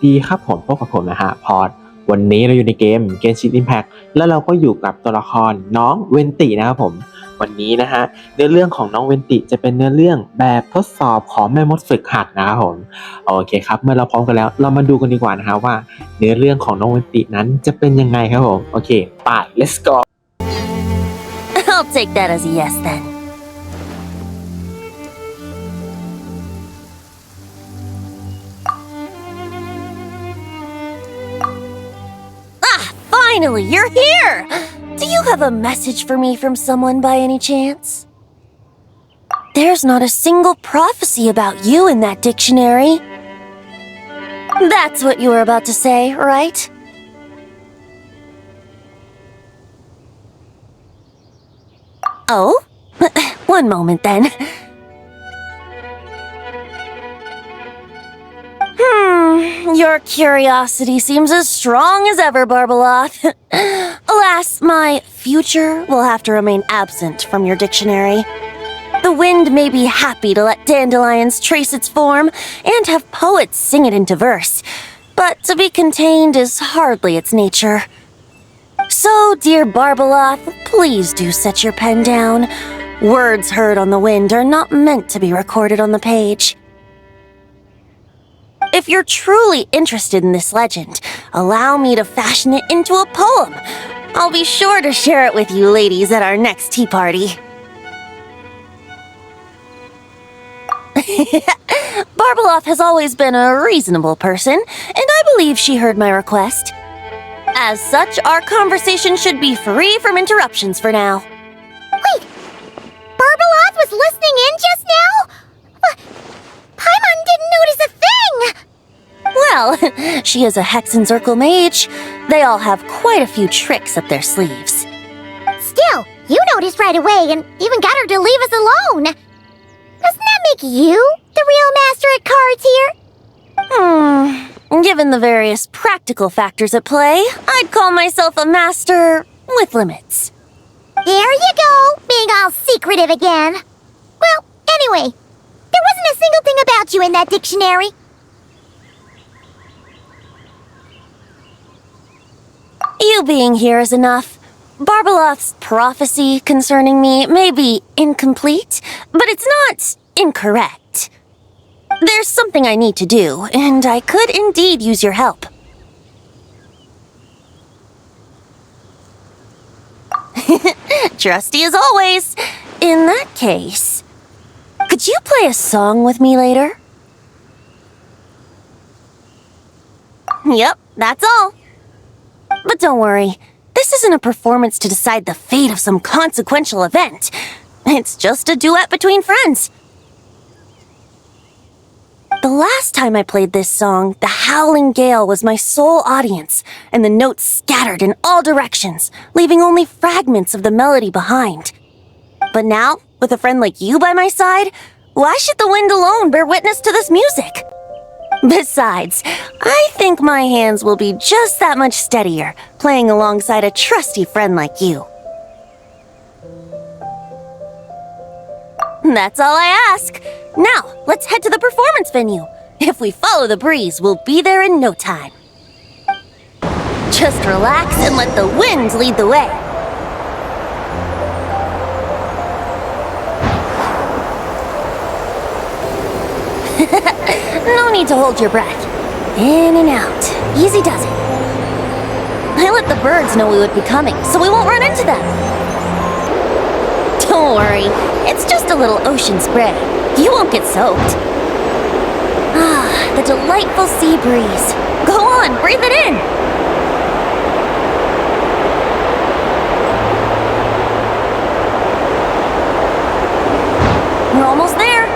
ดีครับผมพบกับผมนะฮะพอดวันนี้เราอยู่ในเกม Genshin Impact แล้วเราก็อยู่กับตัวละครน้องเวนตินะครับผมวันนี้นะฮะเนื้อเรื่องของน้องเวนติจะเป็นเนื้อเรื่องแบบทดสอบของแม่มดฝึกหัดนะครับผมโอเคครับเมื่อเราพร้อมกันแล้วเรามาดูกันดีกว่านะฮะว่าเนื้อเรื่องของน้องเวนตินั้นจะเป็นยังไงครับผมโอเคไป let's go I'll take that as a yes then. Finally, you're here! Do you have a message for me from someone by any chance? There's not a single prophecy about you in that dictionary. That's what you were about to say, right? Oh? One moment then. Your curiosity seems as strong as ever, Barbeloth. Alas, my future will have to remain absent from your dictionary. The wind may be happy to let dandelions trace its form and have poets sing it into verse, but to be contained is hardly its nature. So, dear Barbeloth, please do set your pen down. Words heard on the wind are not meant to be recorded on the page. If you're truly interested in this legend, allow me to fashion it into a poem. I'll be sure to share it with you ladies at our next tea party. Barbeloth has always been a reasonable person, and I believe she heard my request. As such, our conversation should be free from interruptions for now. Wait! Barbeloth was listening in just now? Paimon didn't notice a thing! Well, she is a Hexenzirkel mage. They all have quite a few tricks up their sleeves. Still, you noticed right away and even got her to leave us alone. Doesn't that make you the real master at cards here? Given the various practical factors at play, I'd call myself a master with limits. There you go, being all secretive again. Well, anyway, there wasn't a single thing about you in that dictionary. You being here is enough. Barbeloth's prophecy concerning me may be incomplete, but it's not incorrect. There's something I need to do, and I could indeed use your help. Trusty as always. In that case, could you play a song with me later? Yep, that's all. But don't worry, this isn't a performance to decide the fate of some consequential event. It's just a duet between friends. The last time I played this song, the howling gale was my sole audience, and the notes scattered in all directions, leaving only fragments of the melody behind. But now, with a friend like you by my side, why should the wind alone bear witness to this music? Besides, I think my hands will be just that much steadier, playing alongside a trusty friend like you. That's all I ask. Now, let's head to the performance venue. If we follow the breeze, we'll be there in no time. Just relax and let the wind lead the way. No need to hold your breath. In and out. Easy does it. I let the birds know we would be coming, so we won't run into them. Don't worry. It's just a little ocean spray. You won't get soaked. Ah, the delightful sea breeze. Go on, breathe it in. We're almost there.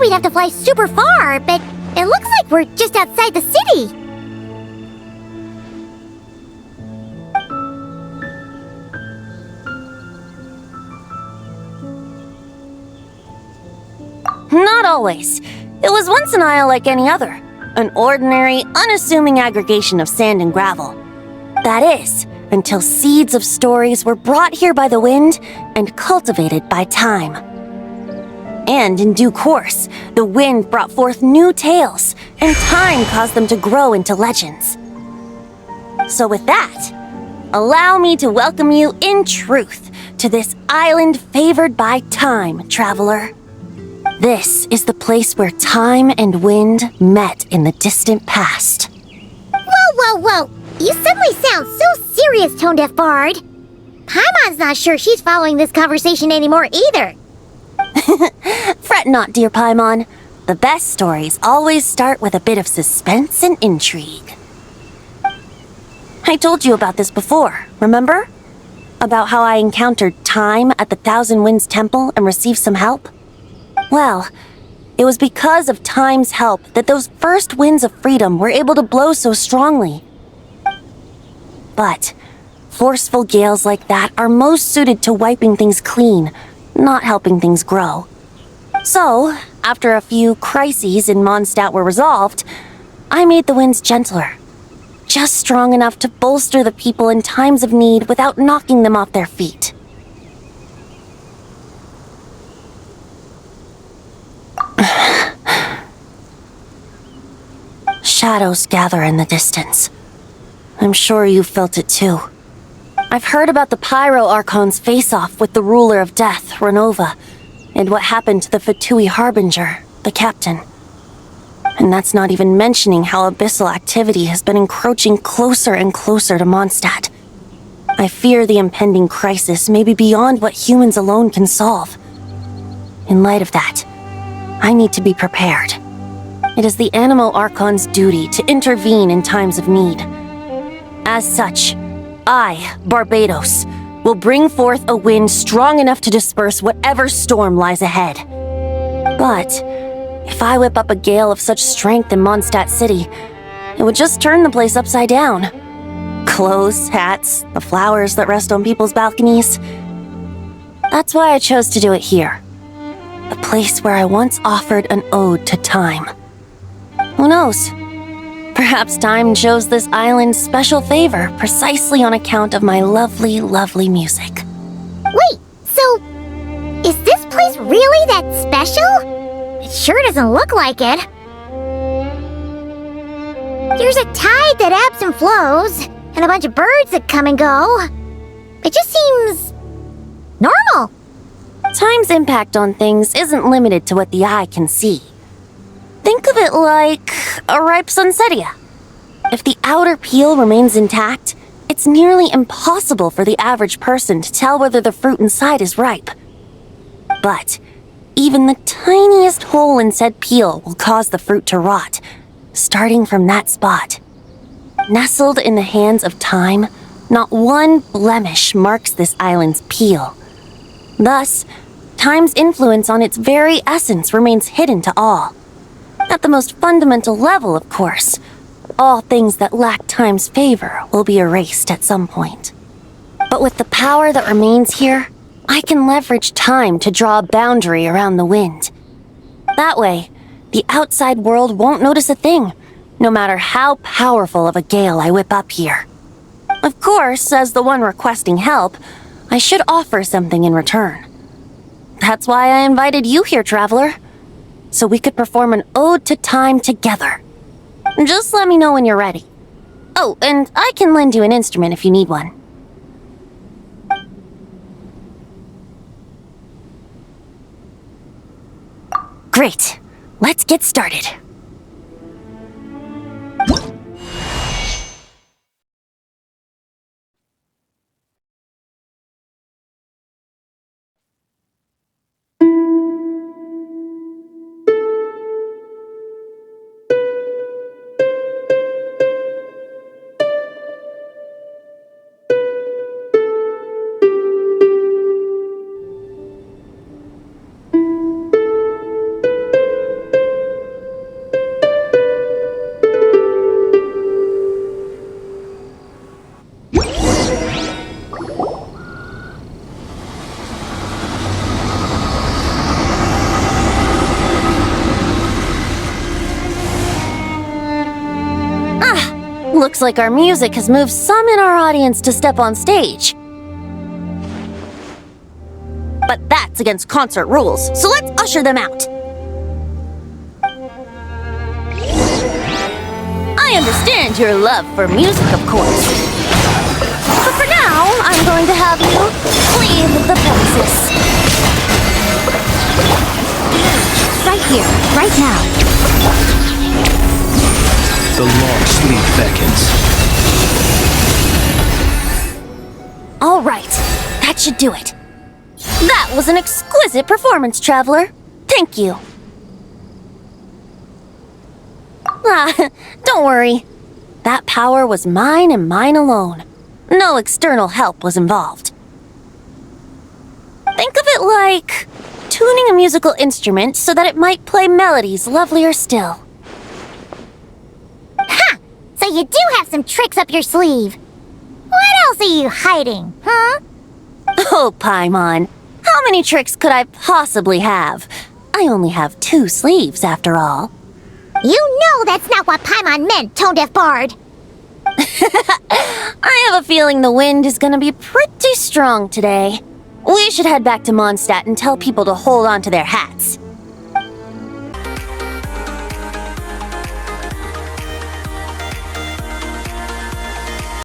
We'd have to fly super far, but it looks like we're just outside the city. not always. It was once an isle like any other, an ordinary, unassuming aggregation of sand and gravel. That is, until seeds of stories were brought here by the wind and cultivated by time. And in due course, the wind brought forth new tales, and time caused them to grow into legends. So with that, allow me to welcome you in truth to this island favored by time, traveler. This is the place where time and wind met in the distant past. Whoa. You suddenly sound so serious, tone-deaf bard. Paimon's not sure she's following this conversation anymore either. Fret not, dear Paimon. The best stories always start with a bit of suspense and intrigue. I told you about this before, remember? About how I encountered time at the Thousand Winds Temple and received some help? Well, it was because of time's help that those first winds of freedom were able to blow so strongly. But forceful gales like that are most suited to wiping things clean, not helping things grow. So, after a few crises in Mondstadt were resolved, I made the winds gentler. Just strong enough to bolster the people in times of need without knocking them off their feet. Shadows gather in the distance. I'm sure you've felt it too. I've heard about the Pyro Archon's face-off with the ruler of death, Renova, and what happened to the Fatui Harbinger, the captain. And that's not even mentioning how abyssal activity has been encroaching closer and closer to Mondstadt. I fear the impending crisis may be beyond what humans alone can solve. In light of that, I need to be prepared. It is the Animal Archon's duty to intervene in times of need. As such, I, Barbados, will bring forth a wind strong enough to disperse whatever storm lies ahead. But if I whip up a gale of such strength in Mondstadt City, it would just turn the place upside down. Clothes, hats, the flowers that rest on people's balconies. That's why I chose to do it here. The place where I once offered an ode to time. Who knows? Perhaps time shows this island special favor precisely on account of my lovely, lovely music. Wait, so is this place really that special? It sure doesn't look like it. There's a tide that ebbs and flows, and a bunch of birds that come and go. It just seems normal. Time's impact on things isn't limited to what the eye can see. Think of it like a ripe sunsetia. If the outer peel remains intact, it's nearly impossible for the average person to tell whether the fruit inside is ripe. But even the tiniest hole in said peel will cause the fruit to rot, starting from that spot. Nestled in the hands of time, not one blemish marks this island's peel. Thus, time's influence on its very essence remains hidden to all. At the most fundamental level, of course, all things that lack time's favor will be erased at some point. But with the power that remains here, I can leverage time to draw a boundary around the wind. That way, the outside world won't notice a thing, no matter how powerful of a gale I whip up here. Of course, as the one requesting help, I should offer something in return. That's why I invited you here, traveler. So we could perform an ode to time together. Just let me know when you're ready. Oh, and I can lend you an instrument if you need one. Great. Let's get started. Looks like our music has moved some in our audience to step on stage. But that's against concert rules, so let's usher them out. I understand your love for music, of course. But for now, I'm going to have you leave the premises. Right here, right now. The long sleep beckons. All right, that should do it. That was an exquisite performance, Traveler. Thank you. Don't worry. That power was mine and mine alone. No external help was involved. Think of it like tuning a musical instrument so that it might play melodies lovelier still. Ha! So you do have some tricks up your sleeve. What else are you hiding, huh? Oh, Paimon. How many tricks could I possibly have? I only have 2 sleeves, after all. You know that's not what Paimon meant, tone-deaf bard. I have a feeling the wind is gonna be pretty strong today. We should head back to Mondstadt and tell people to hold on to their hats.